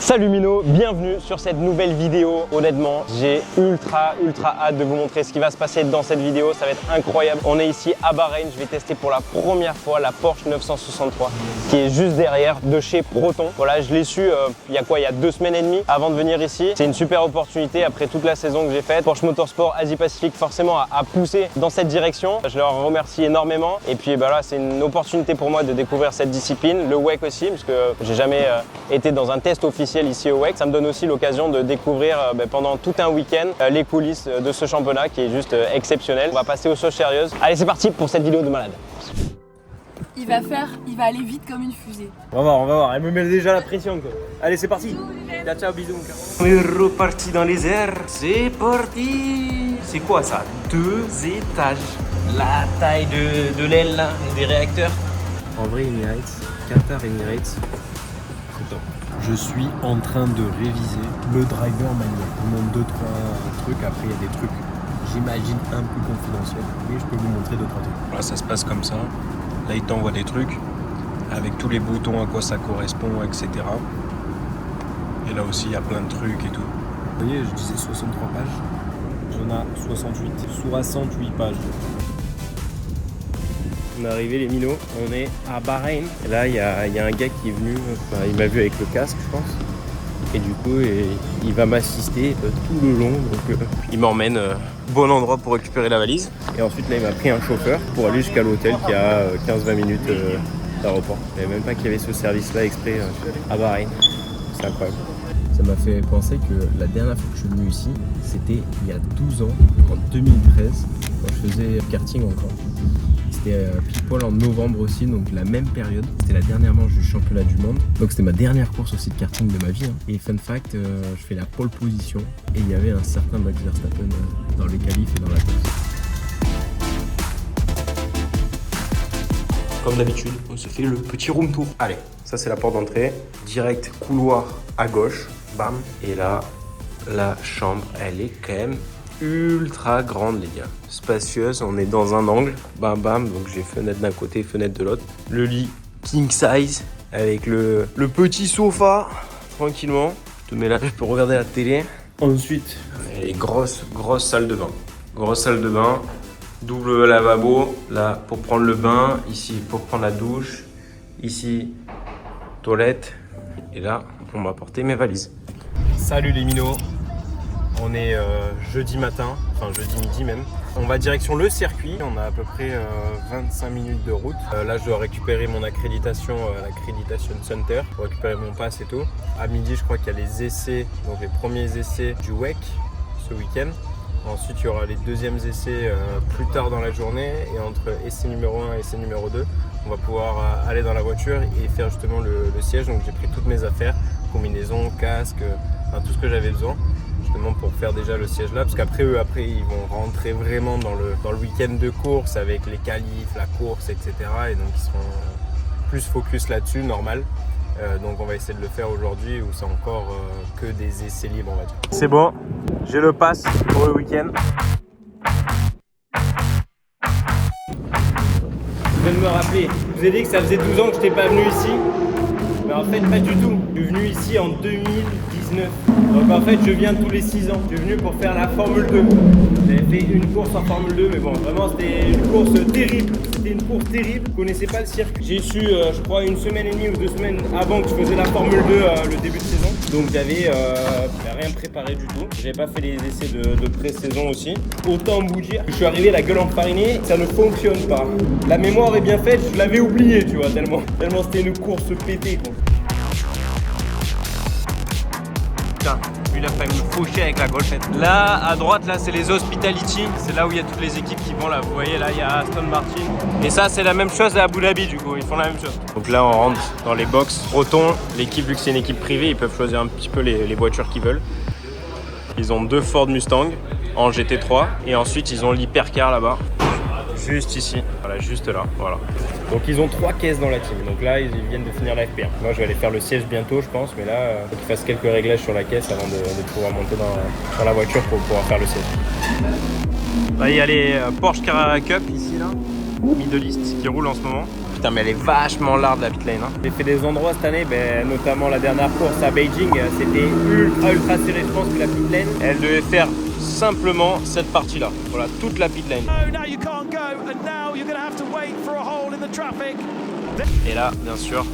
Salut Mino, bienvenue sur cette nouvelle vidéo. Honnêtement, j'ai ultra hâte de vous montrer ce qui va se passer dans cette vidéo. Ça va être incroyable. On est ici à Bahreïn. Je vais tester pour la première fois la Porsche 963 qui est juste derrière de chez Proton. Voilà, je l'ai su il y a 2 semaines et demie avant de venir ici. C'est une super opportunité après toute la saison que j'ai faite. Porsche Motorsport Asie Pacifique forcément a poussé dans cette direction. Je leur remercie énormément. Et puis là, c'est une opportunité pour moi de découvrir cette discipline, le WEC aussi, parce que j'ai jamais été dans un test officiel ici au WEC. Ça me donne aussi l'occasion de découvrir pendant tout un week-end les coulisses de ce championnat qui est juste exceptionnel. On va passer aux choses sérieuses. Allez, c'est parti pour cette vidéo de malade. Il va aller vite comme une fusée. On va voir. Elle me met déjà la pression, quoi. Allez, c'est parti. Ciao, bisous. On est reparti dans les airs. C'est parti. C'est quoi ça? 2 étages. La taille de l'aile là et des réacteurs. En vrai, Emirates, Qatar Emirates, je suis en train de réviser le driver manuel. Il manque 2-3 trucs, après il y a des trucs, j'imagine, un peu confidentiels, mais je peux vous montrer 2-3 trucs. Là, ça se passe comme ça. Là, il t'envoie des trucs avec tous les boutons, à quoi ça correspond, etc. Et là aussi, il y a plein de trucs et tout. Vous voyez, je disais 63 pages, j'en ai 68, 68 pages. On est arrivé les minots, on est à Bahreïn. Et là, il y a un gars qui est venu, il m'a vu avec le casque, je pense. Et du coup, il va m'assister tout le long. Donc, il m'emmène bon endroit pour récupérer la valise. Et ensuite, là, il m'a pris un chauffeur pour aller jusqu'à l'hôtel qui a 15-20 minutes d'aéroport. Je ne savais même pas qu'il y avait ce service-là exprès à Bahreïn. C'est incroyable. Ça m'a fait penser que la dernière fois que je suis venu ici, c'était il y a 12 ans, en 2013, quand je faisais karting encore. C'était pile poil en novembre aussi, donc la même période. C'était la dernière manche du championnat du monde. Donc c'était ma dernière course aussi de karting de ma vie. Et fun fact, je fais la pole position et il y avait un certain Max Verstappen dans les qualifs et dans la course. Comme d'habitude, on se fait le petit room tour. Allez, ça c'est la porte d'entrée. Direct couloir à gauche, bam. Et là, la chambre, elle est quand même ultra grande les gars, spacieuse, on est dans un angle, bam bam, donc j'ai fenêtre d'un côté, fenêtre de l'autre. Le lit king size avec le petit sofa, tranquillement. Je te mets là, je peux regarder la télé. Ensuite, les grosse salle de bain. Grosse salle de bain, double lavabo, là pour prendre le bain, ici pour prendre la douche, ici toilette, et là on m'a apporté mes valises. Salut les minots. On est jeudi matin, enfin jeudi midi même. On va direction le circuit, on a à peu près 25 minutes de route. Là je dois récupérer mon accréditation à l'Accreditation Center pour récupérer mon pass et tout. À midi je crois qu'il y a les essais, donc les premiers essais du WEC ce week-end. Ensuite il y aura les deuxièmes essais plus tard dans la journée et entre essai numéro 1 et essai numéro 2, on va pouvoir aller dans la voiture et faire justement le siège. Donc j'ai pris toutes mes affaires, combinaison, casque, enfin, tout ce que j'avais besoin. Justement pour faire déjà le siège là, parce qu'après eux ils vont rentrer vraiment dans le week-end de course avec les qualifs, la course, etc. Et donc ils seront plus focus là-dessus, normal. Donc on va essayer de le faire aujourd'hui où c'est encore que des essais libres on va dire. C'est bon, j'ai le pass pour le week-end. Je viens de me rappeler, je vous ai dit que ça faisait 12 ans que je n'étais pas venu ici. Mais en fait pas du tout, je suis venu ici en 2019. Donc en fait je viens tous les 6 ans. Je suis venu pour faire la Formule 2. J'avais fait une course en Formule 2 mais bon vraiment c'était une course terrible. C'était une course terrible, je connaissais pas le circuit. J'ai su je crois 1 semaine et demie ou 2 semaines avant que je faisais la Formule 2 le début de saison. Donc j'avais rien préparé du tout. J'avais pas fait les essais de pré-saison aussi. Autant vous dire que je suis arrivé la gueule enfarinée, ça ne fonctionne pas. La mémoire est bien faite, je l'avais oublié tu vois tellement c'était une course pétée quoi. Putain, lui il a failli me faucher avec la golfette. Là, à droite, là c'est les Hospitality. C'est là où il y a toutes les équipes qui vont là. Vous voyez là, il y a Aston Martin. Et ça, c'est la même chose à Abu Dhabi du coup. Ils font la même chose. Donc là, on rentre dans les box. Proton, l'équipe, vu que c'est une équipe privée, ils peuvent choisir un petit peu les voitures qu'ils veulent. Ils ont 2 Ford Mustang en GT3. Et ensuite, ils ont l'hypercar là-bas. Juste ici. Voilà, juste là. Voilà. Donc ils ont 3 caisses dans la team, donc là ils viennent de finir la FP1. Moi je vais aller faire le siège bientôt je pense, mais là il faut qu'ils fassent quelques réglages sur la caisse avant de pouvoir monter dans la voiture pour pouvoir faire le siège. Là il y a les Porsche Carrera Cup ici là, Middle East qui roule en ce moment. Putain, mais elle est vachement large la pit lane. Hein. J'ai fait des endroits cette année, notamment la dernière course à Beijing, c'était ultra serré. Je pense que la pit lane, elle devait faire simplement cette partie-là. Voilà, toute la pit lane. Et là, bien sûr,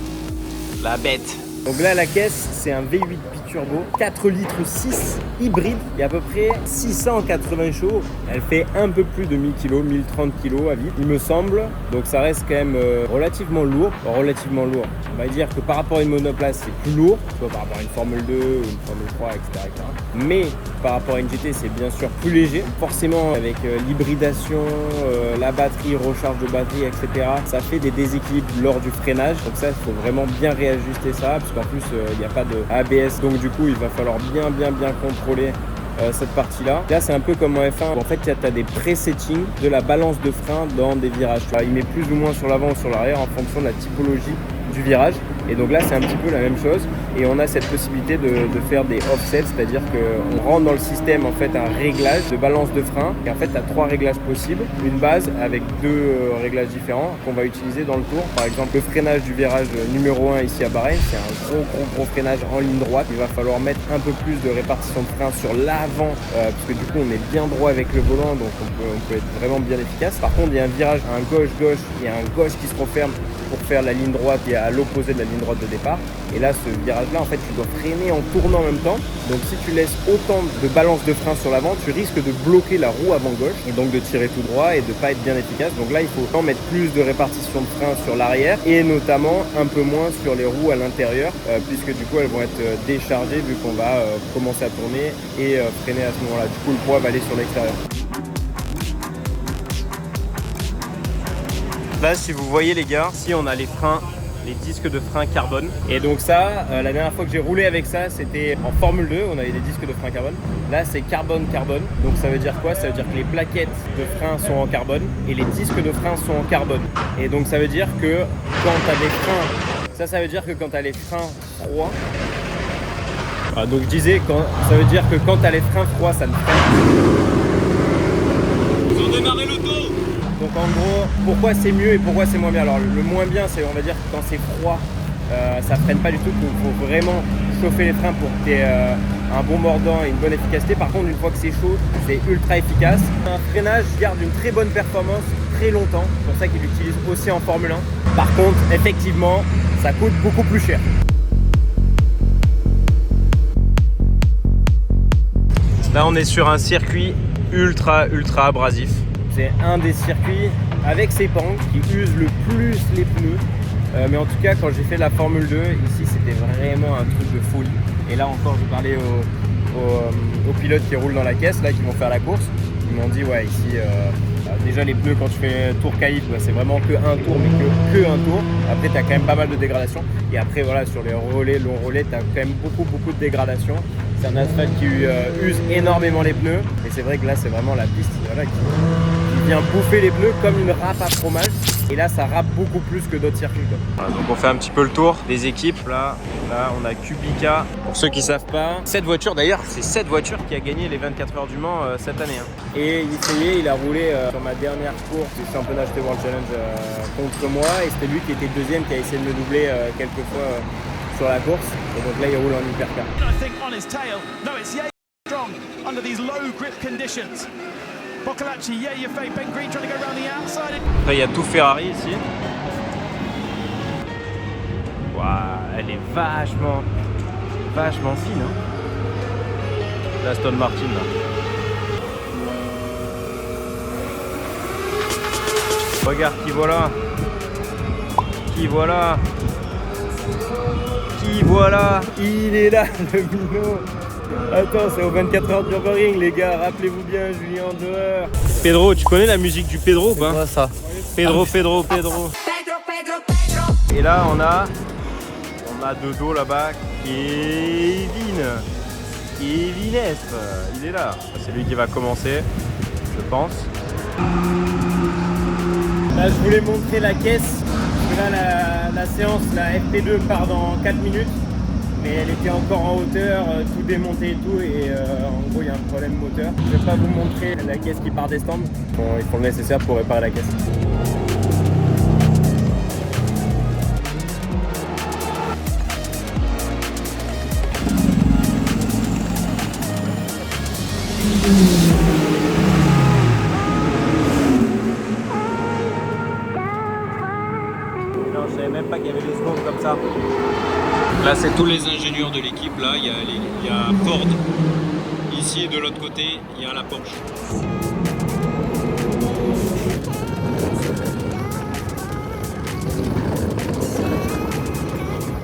la bête. Donc là, la caisse, c'est un V8 biturbo, 4 litres 6 hybride et à peu près 680 chevaux. Elle fait un peu plus de 1000 kg, 1030 kg à vide, il me semble. Donc ça reste quand même relativement lourd. Relativement lourd. On va dire que par rapport à une monoplace, c'est plus lourd. Tu vois, par rapport à une Formule 2 ou une Formule 3, etc. Mais par rapport à une GT, c'est bien sûr plus léger. Forcément, avec l'hybridation, la batterie, recharge de batterie, etc. Ça fait des déséquilibres lors du freinage. Donc ça, il faut vraiment bien réajuster ça. Parce qu'en plus, il n'y a pas de ABS. Donc du coup, il va falloir bien contrôler cette partie-là. Là, c'est un peu comme en F1. En fait, tu as des pré-settings de la balance de frein dans des virages. Il met plus ou moins sur l'avant ou sur l'arrière en fonction de la typologie du virage. Et donc là, c'est un petit peu la même chose. Et on a cette possibilité de faire des offsets, c'est-à-dire qu'on rentre dans le système en fait un réglage de balance de frein. Et en fait, tu as 3 réglages possibles. Une base avec 2 réglages différents qu'on va utiliser dans le tour. Par exemple, le freinage du virage numéro 1 ici à Bahreïn, c'est un gros freinage en ligne droite. Il va falloir mettre un peu plus de répartition de frein sur l'avant, parce que du coup, on est bien droit avec le volant, donc on peut être vraiment bien efficace. Par contre, il y a un virage, un gauche-gauche, et un gauche qui se referme pour faire la ligne droite et à l'opposé de la ligne droite de départ. Et là, ce virage-là, en fait, tu dois freiner en tournant en même temps. Donc, si tu laisses autant de balance de frein sur l'avant, tu risques de bloquer la roue avant gauche et donc de tirer tout droit et de pas être bien efficace. Donc là, il faut autant mettre plus de répartition de frein sur l'arrière et notamment un peu moins sur les roues à l'intérieur, puisque du coup, elles vont être déchargées vu qu'on va commencer à tourner et freiner à ce moment-là. Du coup, le poids va aller sur l'extérieur. Là, si vous voyez les gars, si on a les freins, les disques de frein carbone. Et donc ça, la dernière fois que j'ai roulé avec ça, c'était en Formule 2, on avait des disques de frein carbone. Là, c'est carbone-carbone. Donc ça veut dire quoi? Ça veut dire que les plaquettes de frein sont en carbone et les disques de frein sont en carbone. Et donc ça veut dire que quand tu as des freins, ça veut dire que quand tu as les freins froids, donc je disais, ça veut dire que quand tu as les freins froids, ça ne freine. Ils ont démarré l'auto. Donc en gros, pourquoi c'est mieux et pourquoi c'est moins bien? Alors le moins bien, c'est on va dire que quand c'est froid, ça freine pas du tout. Donc il faut vraiment chauffer les freins pour que tu aies un bon mordant et une bonne efficacité. Par contre, une fois que c'est chaud, c'est ultra efficace. Un freinage garde une très bonne performance très longtemps. C'est pour ça qu'ils l'utilisent aussi en Formule 1. Par contre, effectivement, ça coûte beaucoup plus cher. Là, on est sur un circuit ultra abrasif. C'est un des circuits avec ses pentes qui usent le plus les pneus. Mais en tout cas, quand j'ai fait la Formule 2, ici, c'était vraiment un truc de folie. Et là encore, je parlais aux pilotes qui roulent dans la caisse, là, qui vont faire la course. Ils m'ont dit, ouais, ici, déjà les pneus, quand tu fais tour caïd, c'est vraiment que un tour, mais que un tour. Après, tu as quand même pas mal de dégradation. Et après, voilà, sur les relais, longs relais, tu as quand même beaucoup de dégradation. C'est un asphalte qui use énormément les pneus. Et c'est vrai que là, c'est vraiment la piste voilà, qui vient bouffer les pneus comme une râpe à fromage. Et là, ça râpe beaucoup plus que d'autres circuits. Voilà, donc on fait un petit peu le tour des équipes. Là on a Kubica. Pour ceux qui ne savent pas, cette voiture d'ailleurs, c'est cette voiture qui a gagné les 24 heures du Mans cette année. Et il a roulé sur ma dernière course du championnat GT World Challenge contre moi. Et c'était lui qui était deuxième, qui a essayé de me doubler quelques fois sur la course. Et donc là, il roule en hypercar. Après, il y a tout Ferrari ici. Waouh, elle est vachement fine. Hein. La Aston Martin là. Regarde qui voilà. Il est là, le minot. Attends, c'est aux 24 heures de Nürburgring, les gars. Rappelez-vous bien, Julien Deheur. Pedro, tu connais la musique du Pedro ou pas? C'est quoi ça? Pedro. Et là, on a de dos là-bas Kevinef. Il est là. C'est lui qui va commencer, je pense. Là, je voulais montrer la caisse. Parce que là, la séance, la FP2 part dans 4 minutes. Mais elle était encore en hauteur, tout démonté et tout. Et en gros, il y a un problème moteur. Je ne vais pas vous montrer la caisse qui part des stands. Bon, ils font le nécessaire pour réparer la caisse. Non, je savais même pas qu'il y avait des secondes comme ça. Là, c'est tous les ingénieurs de l'équipe. Là, il y a Ford. Ici, de l'autre côté, il y a la Porsche.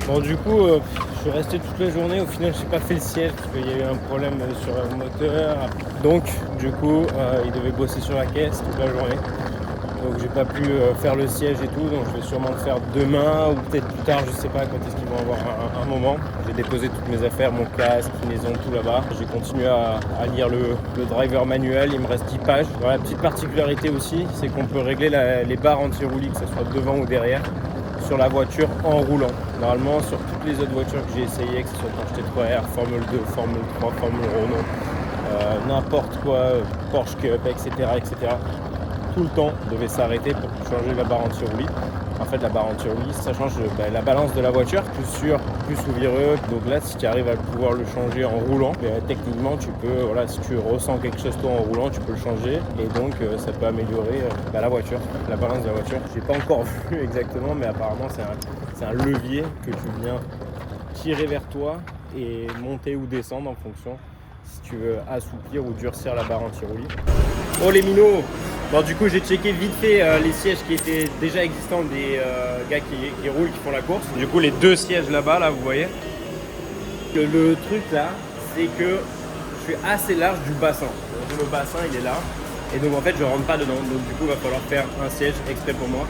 Bon, du coup, je suis resté toute la journée. Au final, j'ai pas fait le siège parce qu'il y a eu un problème sur le moteur. Donc, du coup, il devait bosser sur la caisse toute la journée. Donc, j'ai pas pu faire le siège et tout. Donc, je vais sûrement le faire demain ou peut-être plus tard. Je sais pas quand est-ce qu'ils vont avoir un moment. J'ai déposé toutes mes affaires, mon casque, maison, tout là-bas. J'ai continué à lire le driver manuel. Il me reste 10 pages. Alors, la petite particularité aussi, c'est qu'on peut régler les barres anti-roulis, que ce soit devant ou derrière, sur la voiture en roulant. Normalement, sur toutes les autres voitures que j'ai essayé, que ce soit Porsche T3R, Formule 2, Formule 3, Formule Renault, n'importe quoi, Porsche Cup, etc., tout le temps, on devait s'arrêter pour changer la barre anti-roulis. En fait, la barre anti-roulis, ça change la balance de la voiture, plus sûr, plus souveraineux. Donc là, si tu arrives à pouvoir le changer en roulant, techniquement, tu peux, voilà, si tu ressens quelque chose toi en roulant, tu peux le changer. Et donc, ça peut améliorer la voiture, la balance de la voiture. J'ai pas encore vu exactement, mais apparemment, c'est un levier que tu viens tirer vers toi et monter ou descendre en fonction si tu veux assouplir ou durcir la barre anti-roulis. Oh les minots! Bon, du coup, j'ai checké vite fait les sièges qui étaient déjà existants des gars qui roulent, qui font la course. Du coup, les deux sièges là-bas, là, vous voyez. Le truc là, c'est que je suis assez large du bassin. Donc, le bassin, il est là. Et donc, en fait, je rentre pas dedans. Donc, du coup, il va falloir faire un siège exprès pour moi.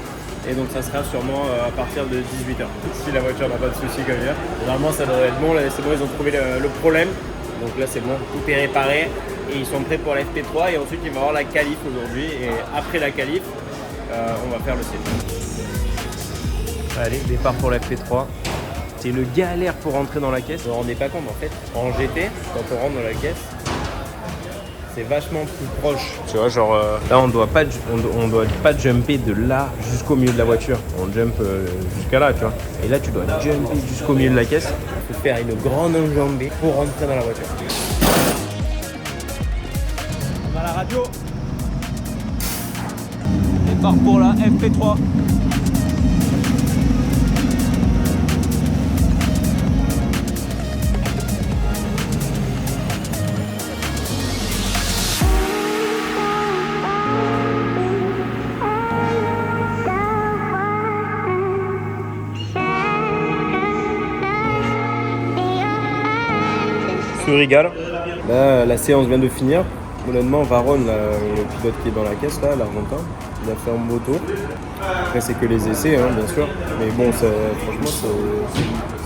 Et donc, ça sera sûrement à partir de 18h. Si la voiture n'a pas de soucis comme hier. Normalement, ça devrait être bon. Là, c'est bon, ils ont trouvé le problème. Donc là, c'est bon, tout est réparé. Et ils sont prêts pour la FP3 et ensuite il va y avoir la qualif aujourd'hui et après la qualif on va faire le siège. Allez, départ pour la FP3. C'est le galère pour rentrer dans la caisse. Vous vous rendez pas compte en fait, en GT, quand on rentre dans la caisse, c'est vachement plus proche. Tu vois, genre là on doit pas jumper de là jusqu'au milieu de la voiture. On jump jusqu'à là, tu vois. Et là tu dois jumper jusqu'au milieu de la caisse. Il faut faire une grande enjambée pour rentrer dans la voiture. La radio. Départ pour la FP3. Se régale. Là, la séance vient de finir. Honnêtement, Varron, le pilote qui est dans la caisse, là, l'Argentin, il a fait un beau tour. Après, c'est que les essais, hein, bien sûr. Mais bon, franchement,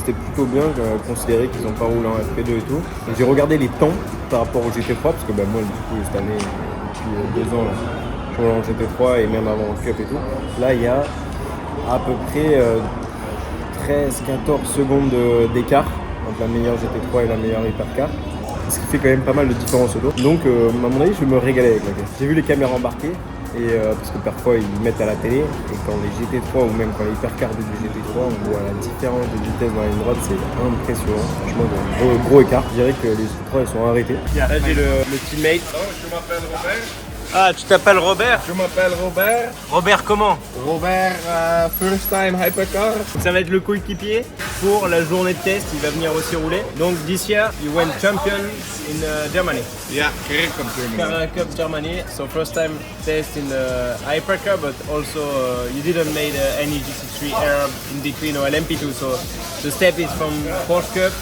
c'était plutôt bien, considéré qu'ils n'ont pas roulé en FP2 et tout. J'ai regardé les temps par rapport au GT3, parce que moi, du coup, cette année, depuis 2 ans, là, je roule en GT3 et même avant le Cup et tout. Là, il y a à peu près 13-14 secondes d'écart entre la meilleure GT3 et la meilleure Hypercar. Ce qui fait quand même pas mal de différence autour. Donc à mon avis je vais me régaler avec la caisse. J'ai vu les caméras embarquées et parce que parfois ils mettent à la télé et quand les GT3 ou même quand les hypercars du GT3 on voit la différence de vitesse dans la ligne droite, c'est impressionnant. Franchement gros écart. Je dirais que les GT3 ils sont arrêtés. Là j'ai le teammate. Je m'appelle Robert. Ah, tu t'appelles Robert? Je m'appelle Robert. Robert comment? Robert, first time hypercar. Ça va être le coéquipier pour la journée de test, il va venir aussi rouler. Donc this year, you went champion in Germany. Yeah, correct comme Carrera Cup Germany. So first time test in the hypercar, but also you didn't make any GT3 error in between or LMP2. So the step is from Porsche Cup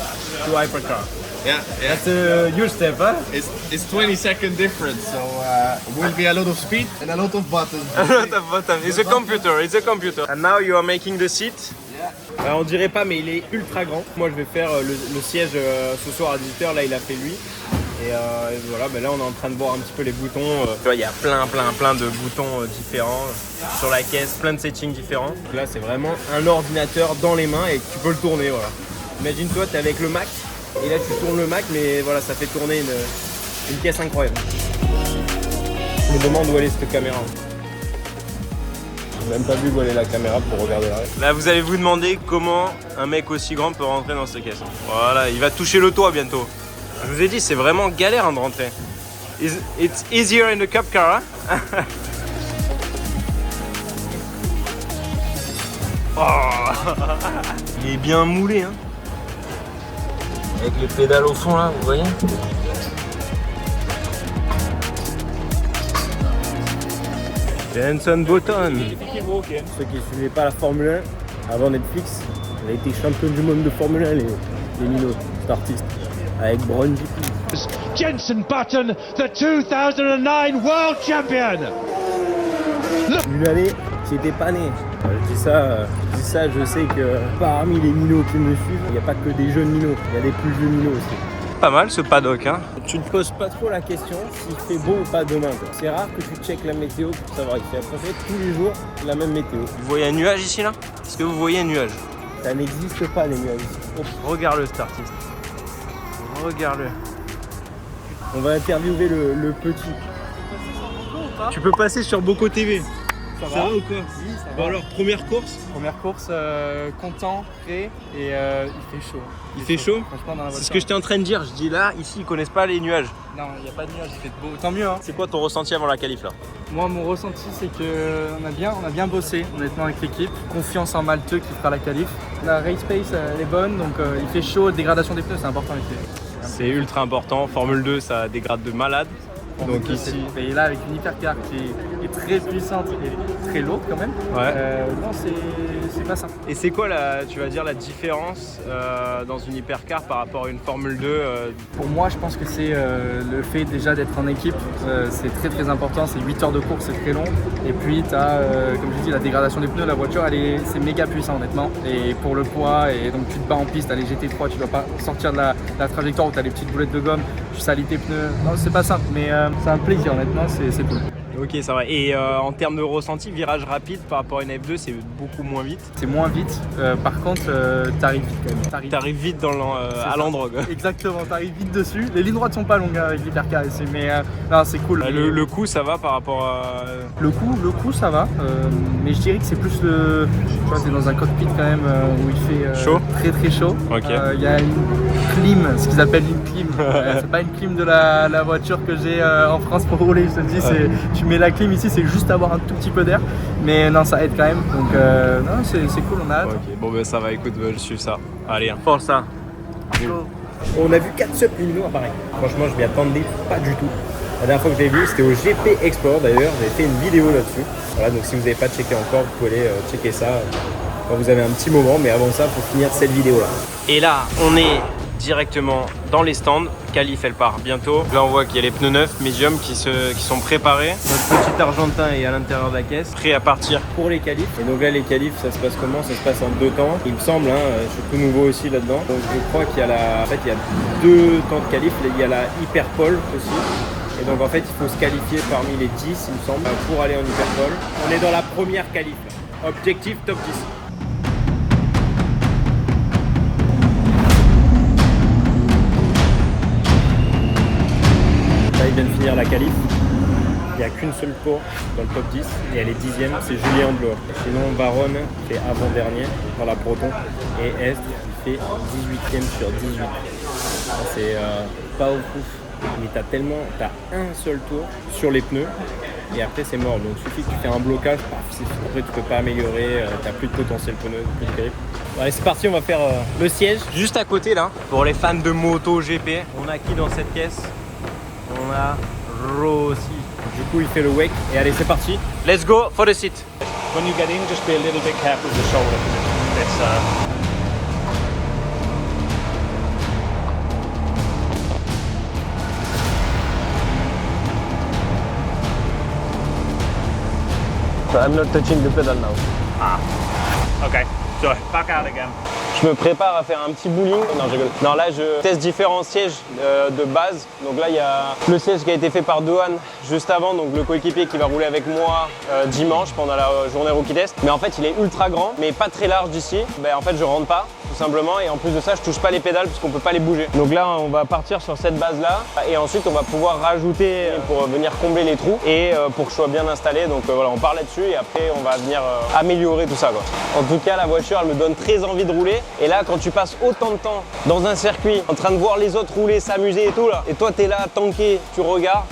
to hypercar. Yeah, yeah. That's a huge step, huh? It's 20-second difference, so will be a lot of speed and a lot of buttons. A lot of buttons. It's a computer. It's a computer. And now you are making the seat. On dirait pas, mais il est ultra grand. Moi, je vais faire le siège ce soir à 18h. Là, il a fait lui. Et voilà, là, on est en train de voir un petit peu les boutons. Tu vois, il y a plein de boutons différents sur la caisse, plein de settings différents. Donc là, c'est vraiment un ordinateur dans les mains et tu peux le tourner. Voilà. Imagine-toi, tu es avec le Mac. Et là tu tournes le Mac, mais voilà, ça fait tourner une caisse incroyable. Je me demande où elle est cette caméra. J'ai même pas vu où elle est la caméra pour regarder la reste. Là vous allez vous demander comment un mec aussi grand peut rentrer dans cette caisse. Voilà, il va toucher le toit bientôt. Je vous ai dit, c'est vraiment galère de rentrer. It's easier in the cup car, hein? Oh. Il est bien moulé, hein? Avec les pédales au fond là, vous voyez? Jenson Button. Ceux qui ne suivaient pas la Formule 1 avant Netflix, il a été champion du monde de Formule 1, les minots, cet artiste, avec Brown GP. Jenson Button, the 2009 World Champion. Une année, j'étais pas né. Je dis ça, je sais que parmi les minots qui me suivent, il n'y a pas que des jeunes minots, il y a des plus vieux minots aussi. Pas mal ce paddock, hein? Tu ne te poses pas trop la question s'il fait beau ou pas demain. C'est rare que tu checkes la météo pour savoir. Il fait à peu près tous les jours la même météo. Vous voyez un nuage ici là? Est-ce que vous voyez un nuage? Ça n'existe pas les nuages ici. Oh, regarde-le cet artiste. Regarde-le. On va interviewer le petit. Tu peux passer sur Boko TV. Ça va ou quoi? Oui, ça Bon va. alors, première course? Première course, content, prêt et il fait chaud. Il fait chaud? Franchement, dans la C'est ce voiture. que j'étais en train de dire. Je dis là, ici, ils connaissent pas les nuages. Non, il n'y a pas de nuages, il fait beau. Tant mieux. Hein. C'est quoi ton ressenti avant la qualif là? Moi, mon ressenti, c'est qu'on a bien bossé, honnêtement, avec l'équipe. Confiance en Malteux qui fera la qualif. La race pace, elle est bonne, donc il fait chaud. Dégradation des pneus, c'est important ici. C'est ultra important. Formule 2, ça dégrade de malade. Donc ici, Et là, avec une hypercar qui est très puissante et très lourde quand même, ouais. non, c'est pas simple. Et c'est quoi tu vas dire la différence dans une hypercar par rapport à une Formule 2 Pour moi, je pense que c'est le fait déjà d'être en équipe, c'est très important, c'est 8 heures de course, c'est très long. Et puis tu as, comme je dis, la dégradation des pneus, la voiture, c'est méga puissant honnêtement. Et pour le poids, et donc tu te bats en piste, t'as les GT3, tu dois pas sortir de la trajectoire où tu as les petites boulettes de gomme, tu salis tes pneus. Non, c'est pas simple, mais c'est un plaisir honnêtement, c'est cool. Ok, ça va. Et en termes de ressenti, virage rapide par rapport à une F2, c'est beaucoup moins vite. C'est moins vite, par contre, t'arrives vite quand même. T'arrives vite à l'endroit. Exactement, t'arrives vite dessus. Les lignes droites sont pas longues hein, avec l'hypercar ici, mais non, c'est cool. Le coup, ça va par rapport à... Le coup ça va, mais je dirais que c'est plus le... Tu vois, t'es dans un cockpit quand même où il fait chaud. Très chaud. Ok. Il y a une clim, ce qu'ils appellent une clim. C'est pas une clim de la voiture que j'ai en France pour rouler, je te dis. Tu mets la clim ici, c'est juste avoir un tout petit peu d'air. Mais non, ça aide quand même. Donc non, c'est cool, on a hâte. Ok, bon ben ça va, écoute, je suis ça. Allez, pour ça. On a vu 4 subs-minots apparaître. Franchement, je m'y attendais pas du tout. La dernière fois que je l'ai vu, c'était au GP Explore d'ailleurs. J'ai fait une vidéo là-dessus. Voilà, donc si vous n'avez pas checké encore, vous pouvez aller checker ça quand vous avez un petit moment. Mais avant ça, il faut finir cette vidéo-là. Et là, on est directement dans les stands. Qualif, elle part bientôt. Là, on voit qu'il y a les pneus neufs, médium, qui sont préparés. Notre petit Argentin est à l'intérieur de la caisse, prêt à partir Pour les qualifs, et donc là les qualifs ça se passe comment? Ça se passe en 2 temps, il me semble, hein, je suis tout nouveau aussi là-dedans. Donc je crois qu'il y a il y a 2 temps de qualif, il y a la hyperpole aussi. Et donc en fait il faut se qualifier parmi les 10 il me semble pour aller en hyperpole. On est dans la première qualif, là. Objectif top 10. Là il vient de finir la qualif. Il n'y a qu'une seule Porsche dans le top 10 et elle est 10e, c'est Julien Bloch. Sinon Baron fait avant-dernier dans la Proton et Est il fait 18e sur 18. C'est pas au fou. Mais t'as un seul tour sur les pneus et après c'est mort. Donc il suffit que tu fais un blocage, après tu peux pas améliorer, t'as plus de potentiel pneu, plus de grip. Allez c'est parti, on va faire le siège. juste à côté là. Pour les fans de moto GP, on a qui dans cette caisse? On a Rossi. Du coup il fait le wake et allez c'est parti. Let's go for the seat. When you get in, just be a little bit careful with the shoulder. It's I'm not touching the pedal now. okay. So back out again. Je me prépare à faire un petit bowling. Non, je rigole. Non, là, je teste différents sièges de base. Donc là, il y a le siège qui a été fait par Dohan juste avant, donc le coéquipier qui va rouler avec moi dimanche pendant la journée Rookie Test. Mais en fait, il est ultra grand, mais pas très large d'ici. Ben, en fait, je rentre pas. simplement, et en plus de ça je touche pas les pédales parce qu'on peut pas les bouger. Donc là on va partir sur cette base là et ensuite on va pouvoir rajouter pour venir combler les trous et pour que je sois bien installé. Donc voilà, on part là-dessus et après on va venir améliorer tout ça quoi. En tout cas la voiture elle me donne très envie de rouler, et là quand tu passes autant de temps dans un circuit en train de voir les autres rouler, s'amuser et tout là, et toi t'es là tanké, tu regardes,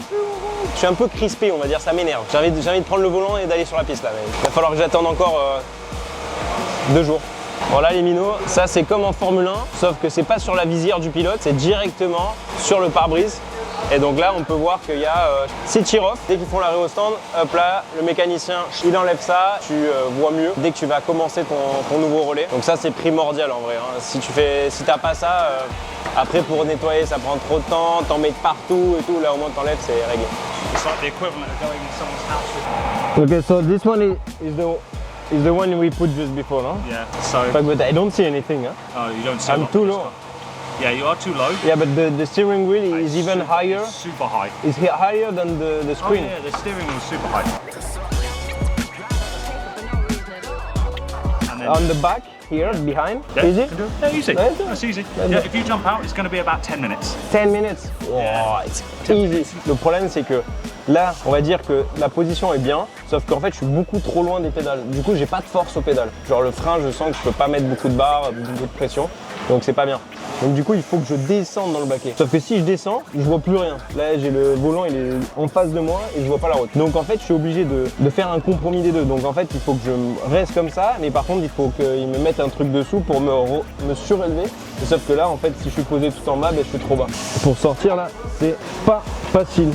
je suis un peu crispé on va dire, ça m'énerve. J'ai envie de prendre le volant et d'aller sur la piste là, mais il va falloir que j'attende encore 2 jours. Voilà les minots, ça c'est comme en Formule 1, sauf que c'est pas sur la visière du pilote, c'est directement sur le pare-brise. Et donc là on peut voir qu'il y a 6 tir-off. Dès qu'ils font l'arrêt au stand, hop là, le mécanicien il enlève ça, tu vois mieux dès que tu vas commencer ton nouveau relais. Donc ça c'est primordial en vrai, hein. Si t'as pas ça, après pour nettoyer ça prend trop de temps, t'en mets partout et tout, là au moins t'enlèves, c'est réglé. It's like the equivalent of going in someone's house with... Okay, so this one is the one we put just before, no? Yeah, so... But I don't see anything, huh? Oh, you don't see I'm too low. Yeah, you are too low. Yeah, but the steering wheel is even higher. Super high. Is higher than the screen. Oh yeah, the steering wheel is super high. And then, On the back, here, behind. yeah, Easy? Yeah, easy. Yeah, That's easy. Yeah, if you jump out, it's going to be about 10 minutes. 10 minutes. Wow, it's easy. Le problème, c'est que là, on va dire que la position est bien, sauf qu'en fait, je suis beaucoup trop loin des pédales. Du coup, j'ai pas de force aux pédales. Genre le frein, je sens que je peux pas mettre beaucoup de barres, beaucoup de pression. Donc c'est pas bien. Donc du coup il faut que je descende dans le baquet. Sauf que si je descends, je vois plus rien. Là j'ai le volant, il est en face de moi et je vois pas la route. Donc en fait je suis obligé de faire un compromis des deux. Donc en fait il faut que je reste comme ça, mais par contre il faut qu'ils me mettent un truc dessous pour me surélever. Et sauf que là en fait si je suis posé tout en bas, ben, je suis trop bas. Pour sortir là, c'est pas facile.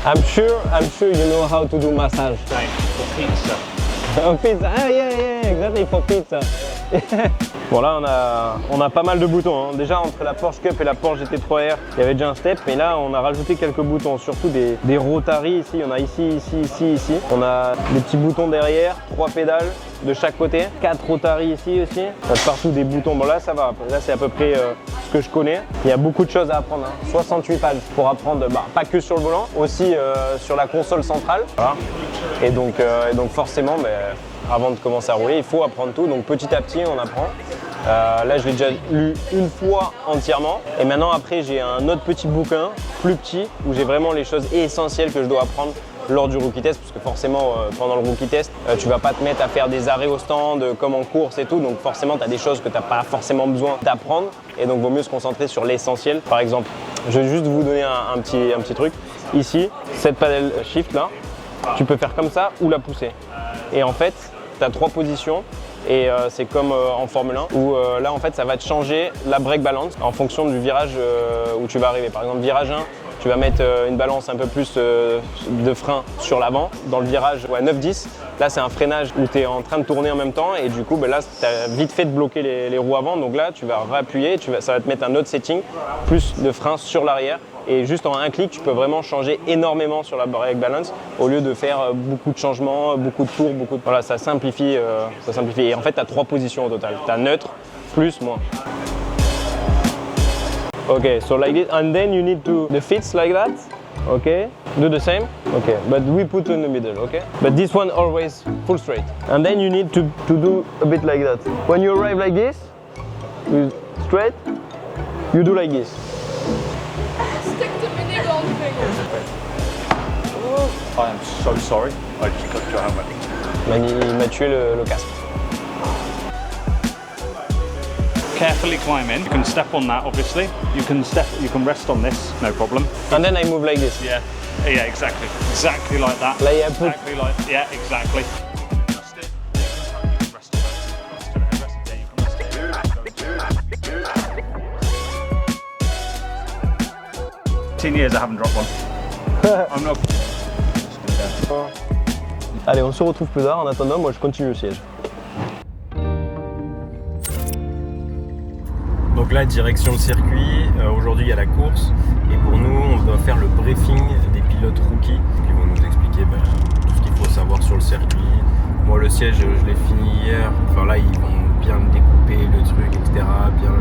I'm sure you know how to do massage. Right, for pizza. Oh, pizza, ah yeah, exactly for pizza. Bon là on a pas mal de boutons, hein. Déjà entre la Porsche Cup et la Porsche GT3R, il y avait déjà un step, mais là on a rajouté quelques boutons, surtout des rotaries ici, on a ici. On a des petits boutons derrière, 3 pédales de chaque côté, 4 rotaries ici aussi, on a partout des boutons. Bon là ça va, là c'est à peu près ce que je connais. Il y a beaucoup de choses à apprendre, hein. 68 pages pour apprendre, pas que sur le volant, aussi sur la console centrale. Voilà. Et donc forcément, avant de commencer à rouler, il faut apprendre tout. Donc petit à petit, on apprend. Là, je l'ai déjà lu une fois entièrement. Et maintenant, après, j'ai un autre petit bouquin, plus petit, où j'ai vraiment les choses essentielles que je dois apprendre lors du rookie test. Parce que forcément, pendant le rookie test, tu vas pas te mettre à faire des arrêts au stand comme en course et tout. Donc forcément, tu as des choses que tu n'as pas forcément besoin d'apprendre. Et donc, il vaut mieux se concentrer sur l'essentiel. Par exemple, je vais juste vous donner un petit truc. Ici, cette paddle shift là, tu peux faire comme ça ou la pousser. Et en fait, tu as 3 positions et c'est comme en Formule 1 où là en fait ça va te changer la brake balance en fonction du virage où tu vas arriver. Par exemple virage 1, tu vas mettre une balance un peu plus de frein sur l'avant. Dans le virage 9-10, là c'est un freinage où tu es en train de tourner en même temps et du coup là tu as vite fait de bloquer les roues avant. Donc là tu vas réappuyer, ça va te mettre un autre setting, plus de frein sur l'arrière. Et juste en un clic, tu peux vraiment changer énormément sur la brake balance au lieu de faire beaucoup de changements, beaucoup de tours, Voilà, ça simplifie. Et en fait, tu as 3 positions au total. Tu as neutre, plus, moins. Okay, so like this, and then you need to the fits like that. Okay, do the same. Okay, but we put in the middle. Okay, but this one always full straight. And then you need to do a bit like that. When you arrive like this, you straight, you do like this. Stick to my gold finger. I am so sorry. I just got your helmet. Il m'a tué le casque. Carefully climb in. You can step on that, obviously. You can rest on this, no problem. And then I move like this. Yeah, exactly. Exactly like that. Là, Yeah, exactly. Rest it. You can rest on it. Rest it. Yeah, you can rest it. 10 years I haven't dropped one. I'm not. Allez, on se retrouve plus tard. En attendant, moi je continue le siège. Donc là, direction le circuit. Aujourd'hui, il y a la course. Et pour nous, on doit faire le briefing des pilotes rookies qui vont nous expliquer tout ce qu'il faut savoir sur le circuit. Moi, le siège, je l'ai fini hier. Enfin là, ils vont bien découper le truc, etc. Bien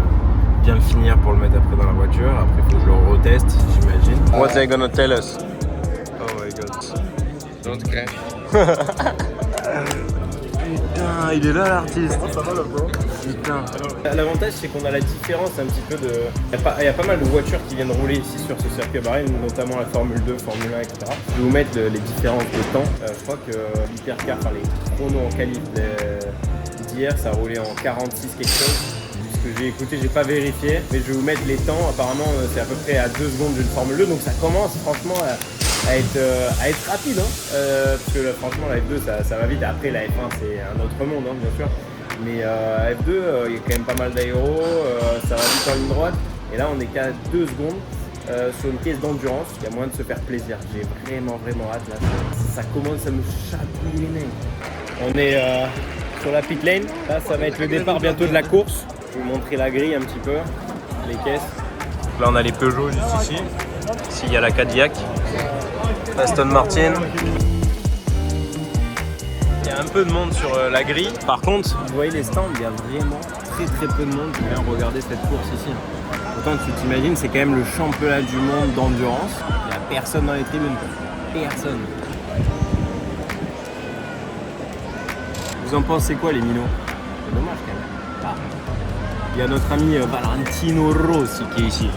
bien le finir pour le mettre après dans la voiture. Après, il faut que je le reteste, j'imagine. What they gonna tell us? Oh my god. Don't crash. Putain, il est là l'artiste. Putain. L'avantage, c'est qu'on a la différence un petit peu de. Il y a pas mal de voitures qui viennent rouler ici sur ce circuit à Bahreïn, notamment la Formule 2, Formule 1, etc. Je vais vous mettre les différences de temps. Je crois que l'hypercar, enfin les chronos en qualif d'hier, ça roulait en 46 quelque chose. Ce que j'ai écouté, j'ai pas vérifié, mais je vais vous mettre les temps. Apparemment, c'est à peu près à 2 secondes d'une Formule 2, donc ça commence franchement à être rapide, hein. Parce que là, franchement la F2 ça va vite. Après la F1 c'est un autre monde, hein, bien sûr, mais F2 il y a quand même pas mal d'aéro, ça va vite en ligne droite, et là on est qu'à 2 secondes sur une caisse d'endurance. Il y a moyen de se faire plaisir, j'ai vraiment hâte là, ça commence à me chatouiller les nez. On est sur la pit lane, là ça va être le départ bientôt de la course. Je vais vous montrer la grille un petit peu, les caisses. Là on a les Peugeot juste ici. Ici il y a la Cadillac, Aston Martin. Il y a un peu de monde sur la grille. Par contre, Vous voyez les stands, il y a vraiment très peu de monde qui vient regarder cette course ici. Autant que tu t'imagines, c'est quand même le championnat du monde d'endurance. Il n'y a personne dans les tribunes. Personne. Vous en pensez quoi les minots? C'est dommage quand même. Ah. Il y a notre ami Valentino Rossi qui est ici.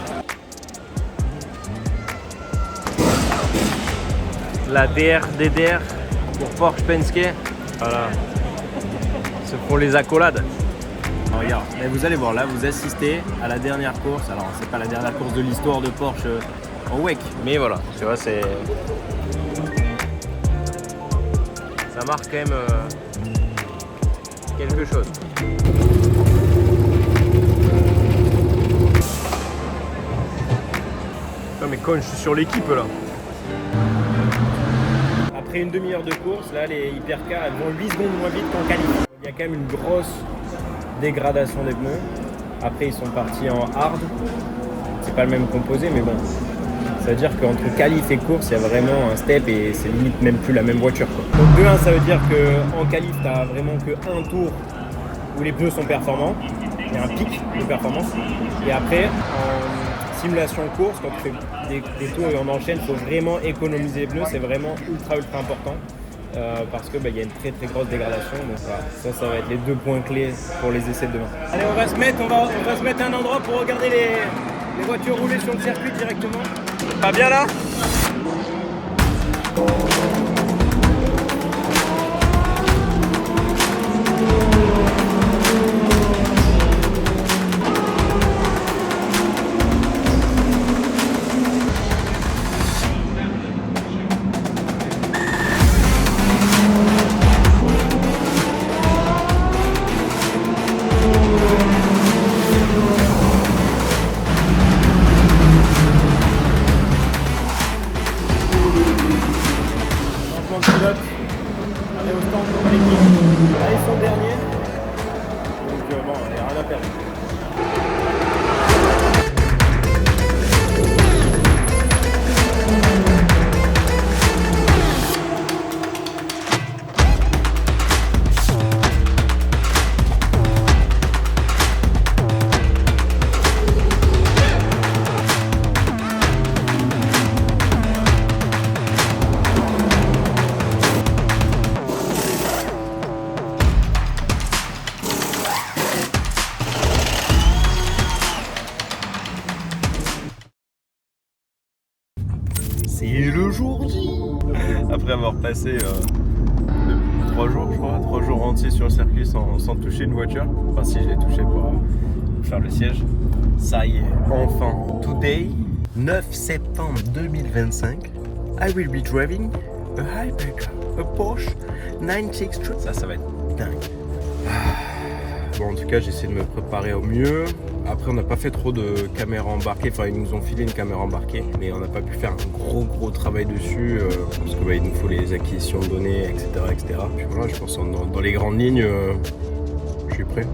La DRDR pour Porsche Penske. Voilà. Se font les accolades. Alors, regarde, mais vous allez voir là, vous assistez à la dernière course. Alors c'est pas la dernière course de l'histoire de Porsche en WEC, mais voilà, tu vois, c'est. Ça marque quand même quelque chose. non mais quand je suis sur l'équipe là. Après une demi-heure de course, là les hypercars elles vont 8 secondes moins vite qu'en qualif. Il y a quand même une grosse dégradation des pneus. Après ils sont partis en hard. C'est pas le même composé mais bon. Ça veut dire qu'entre qualif et course, il y a vraiment un step et c'est limite même plus la même voiture, quoi. Donc de 1, ça veut dire qu'en qualif, tu n'as vraiment que un tour où les pneus sont performants. Il y a un pic de performance. Et après, en simulation course, quand tu fais des tours et on enchaîne, il faut vraiment économiser les pneus. C'est vraiment ultra important. Parce que y a une très grosse dégradation. Donc voilà, ça va être les 2 points clés pour les essais de demain. Allez, on va se mettre à un endroit pour regarder les voitures rouler sur le circuit directement. Pas bien là? Allez au stand pour l'équipe. Là, ils sont derniers. Donc bon, on n'a rien à perdre. C'est le jour J. Après avoir passé 3 jours, je crois, 3 jours entiers sur le circuit sans toucher une voiture. Enfin si, je l'ai touché pour faire le siège. Ça y est, enfin. Today, 9 septembre 2025, I will be driving a hypercar, a Porsche 963. Ça va être dingue. Bon, en tout cas, j'essaie de me préparer au mieux. Après, on n'a pas fait trop de caméras embarquées. Enfin, ils nous ont filé une caméra embarquée, mais on n'a pas pu faire un gros travail dessus parce que il nous faut les acquisitions de données, etc. Puis voilà, je pense que dans les grandes lignes, je suis prêt.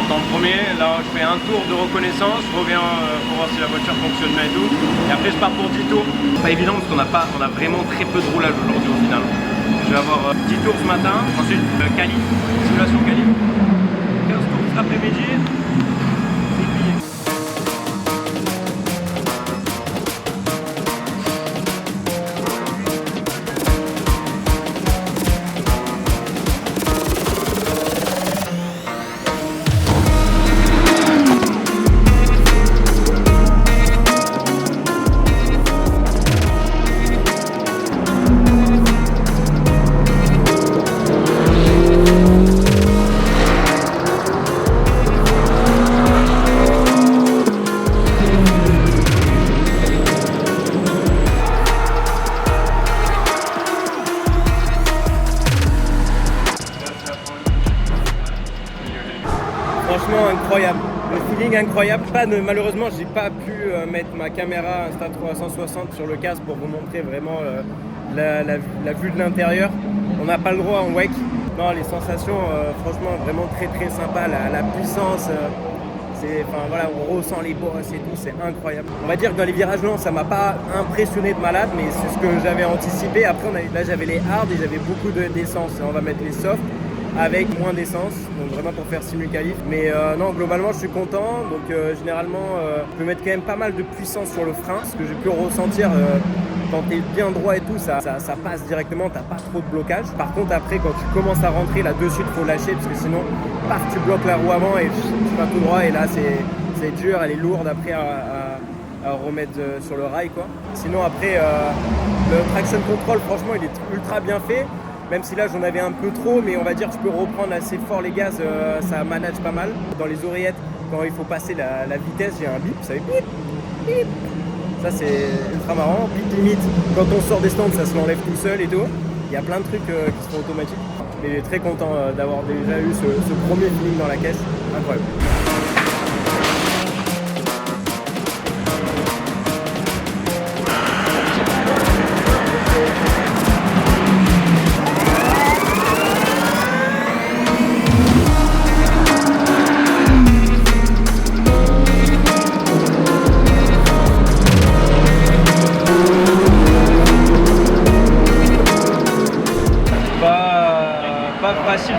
En premier, là, je fais un tour de reconnaissance, je reviens pour voir si la voiture fonctionne bien et tout. Et après, je pars pour 10 tours. Pas évident parce qu'on a vraiment très peu de roulage aujourd'hui au final. Je vais avoir 10 tours ce matin, ensuite qualif, simulation qualif, 15 tours cet après-midi. C'est plié. Franchement incroyable, le feeling incroyable. Malheureusement j'ai pas pu mettre ma caméra Insta360 sur le casque pour vous montrer vraiment la vue de l'intérieur. On n'a pas le droit en wake. Non, les sensations franchement vraiment très très sympa, la puissance, voilà, on ressent les bosses et tout, c'est incroyable. On va dire que dans les virages lents ça m'a pas impressionné de malade, mais c'est ce que j'avais anticipé. Après là j'avais les hard et j'avais beaucoup d'essence. On va mettre les soft avec moins d'essence, donc vraiment pour faire simul-qualif. Mais non, globalement je suis content, donc généralement je peux mettre quand même pas mal de puissance sur le frein, ce que j'ai pu ressentir quand tu es bien droit et tout, ça passe directement, t'as pas trop de blocage. Par contre après quand tu commences à rentrer là dessus, il faut lâcher parce que sinon paf, tu bloques la roue avant et tu vas tout droit et là c'est dur, elle est lourde après à remettre sur le rail quoi. Sinon après le traction control franchement il est ultra bien fait. Même si là j'en avais un peu trop, mais on va dire que je peux reprendre assez fort les gaz, ça manage pas mal. Dans les oreillettes, quand il faut passer la vitesse, j'ai un bip, ça fait bip, bip. Ça c'est ultra marrant. Bip limite, quand on sort des stands, ça se l'enlève tout seul et tout. Il y a plein de trucs qui sont automatiques. Mais très content d'avoir déjà eu ce premier feeling dans la caisse, incroyable.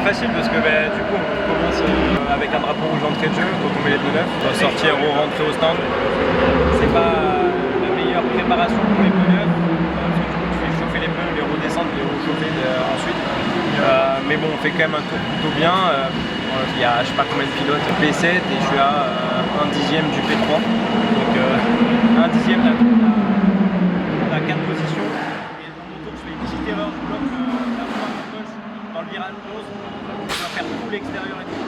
Facile parce que du coup on commence avec un drapeau rouge d'entrée de jeu quand on met les pneus neufs, on va sortir ou rentrer au stand. C'est pas la meilleure préparation pour les pneus neufs parce que du coup tu fais chauffer les pneus, les redescendre, les rechauffer ensuite. Mais bon, on fait quand même un tour plutôt bien. Il y a je sais pas combien de pilotes P7 et je suis à 1/10 du P3, donc 1/10 à 4 positions. Et dans mon tour je fais une petite erreur, je bloque la roue à gauche dans le virage 11, je dois faire tout l'extérieur et tout.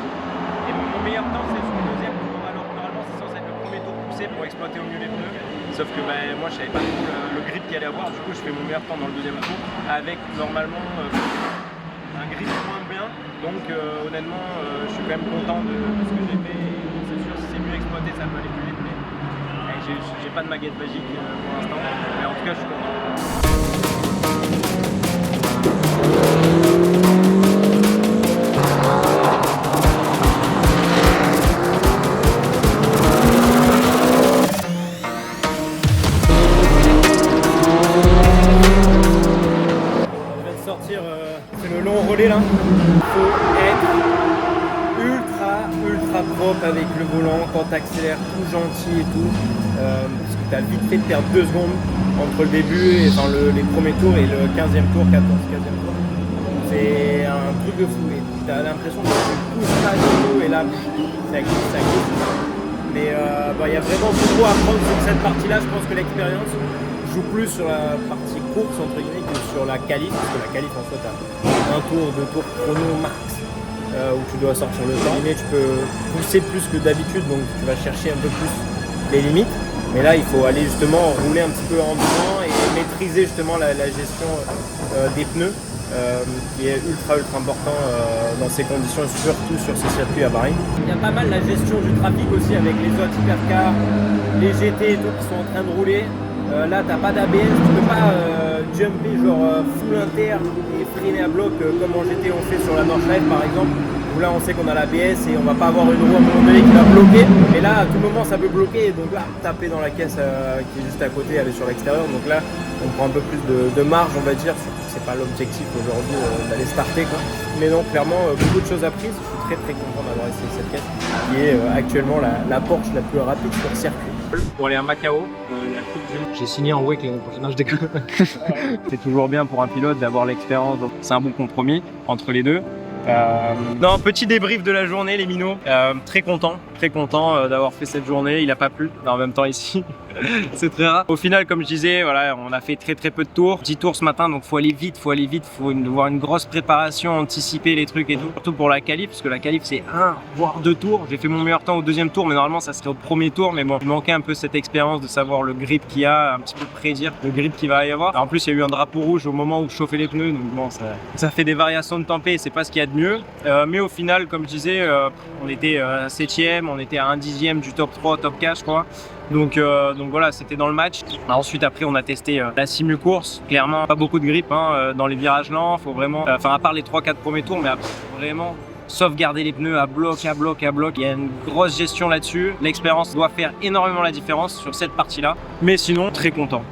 Et mon meilleur temps c'est sur le deuxième tour, alors normalement c'est censé être le premier tour poussé pour exploiter au mieux les pneus. Sauf que moi je savais pas trop le grip qu'il allait avoir, du coup je fais mon meilleur temps dans le deuxième tour avec normalement un grip moins bien. Donc honnêtement je suis quand même content de ce que j'ai fait. C'est sûr si c'est mieux exploité ça peut aller plus vite, mais j'ai pas de baguette magique pour l'instant. Mais en tout cas je suis content. Là, il faut être ultra propre avec le volant quand tu accélères, tout gentil et tout, parce que tu as vite fait de perdre 2 secondes entre le début et les premiers tours et le 15e tour, 14e tour. C'est un truc de fou et tu as l'impression que tu pousses pas du tout et là ça glisse. Mais y a vraiment beaucoup à apprendre sur cette partie-là. Je pense que l'expérience joue plus sur la partie course entre guillemets que sur la qualif, parce que la qualif en soi t'as un tour, 2 tours chrono max où tu dois sortir le temps. Mais tu peux pousser plus que d'habitude, donc tu vas chercher un peu plus les limites. Mais là il faut aller justement rouler un petit peu en devant et maîtriser justement la gestion des pneus qui est ultra important dans ces conditions, surtout sur ce circuit à Bahreïn. Il y a pas mal la gestion du trafic aussi avec les autres hypercars, les GT et tout qui sont en train de rouler. Là t'as pas d'ABS, tu peux pas jumper genre full inter et freiner à bloc comme en GT on fait sur la Nordschleife par exemple. où là on sait qu'on a l'ABS et on va pas avoir une roue à un moment donné qui va bloquer. Et là à tout moment ça peut bloquer, et donc là taper dans la caisse qui est juste à côté, elle est sur l'extérieur, donc là on prend un peu plus de marge on va dire, surtout que c'est pas l'objectif aujourd'hui d'aller starter quoi. Mais non, clairement beaucoup de choses apprises, je suis très content d'avoir essayé cette caisse qui est actuellement la Porsche la plus rapide sur circuit. Pour aller à Macao, la Coupe du Monde. J'ai signé en WEC l'année prochaine. Non, je déconne. C'est toujours bien pour un pilote d'avoir l'expérience, donc c'est un bon compromis entre les deux. Non, petit débrief de la journée, les minots. Très content d'avoir fait cette journée. Il a pas plu, en même temps ici. C'est très rare. Au final, comme je disais, voilà, on a fait très peu de tours. 10 tours ce matin, donc faut aller vite, faut avoir une grosse préparation, anticiper les trucs et tout. Surtout pour la qualif, parce que la qualif c'est 1 voire 2 tours. J'ai fait mon meilleur temps au deuxième tour, mais normalement ça serait au premier tour. Mais bon, il manquait un peu cette expérience de savoir le grip qu'il y a, un petit peu prédire le grip qu'il va y avoir. En plus, il y a eu un drapeau rouge au moment où je chauffais les pneus, donc bon, ça fait des variations de tempé, c'est pas ce qu'il y a de mieux. Mais au final, comme je disais, on était 7ème, on était à 1/10 du top 3, top 4 je crois. Donc voilà, c'était dans le match. Ensuite après on a testé la simu course. Clairement pas beaucoup de grip dans les virages lents. Faut vraiment, à part les 3-4 premiers tours, mais après, vraiment sauvegarder les pneus à bloc. Il y a une grosse gestion là-dessus. L'expérience doit faire énormément la différence sur cette partie-là. Mais sinon très content.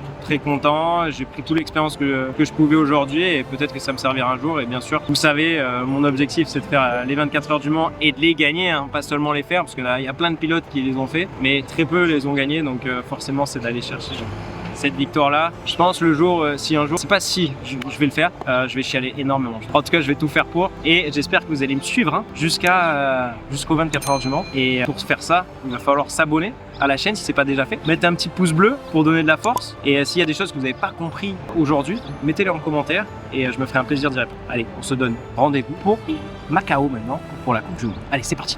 J'ai pris toute l'expérience que je pouvais aujourd'hui, et peut-être que ça me servira un jour. Et bien sûr, vous savez, mon objectif c'est de faire les 24 heures du Mans et de les gagner, pas seulement les faire, parce que là il y a plein de pilotes qui les ont fait, mais très peu les ont gagnés, donc forcément c'est d'aller chercher cette victoire là. Je pense le jour, si un jour, c'est pas si je vais le faire, je vais chialer énormément. En tout cas je vais tout faire pour, et j'espère que vous allez me suivre jusqu'aux 24 heures du Mans. Et pour faire ça, il va falloir s'abonner à la chaîne si c'est pas déjà fait, mettez un petit pouce bleu pour donner de la force, et s'il y a des choses que vous n'avez pas compris aujourd'hui, mettez-les en commentaire et je me ferai un plaisir d'y répondre. Allez, on se donne rendez-vous pour Macao maintenant, pour la Coupe du Monde. Allez, c'est parti.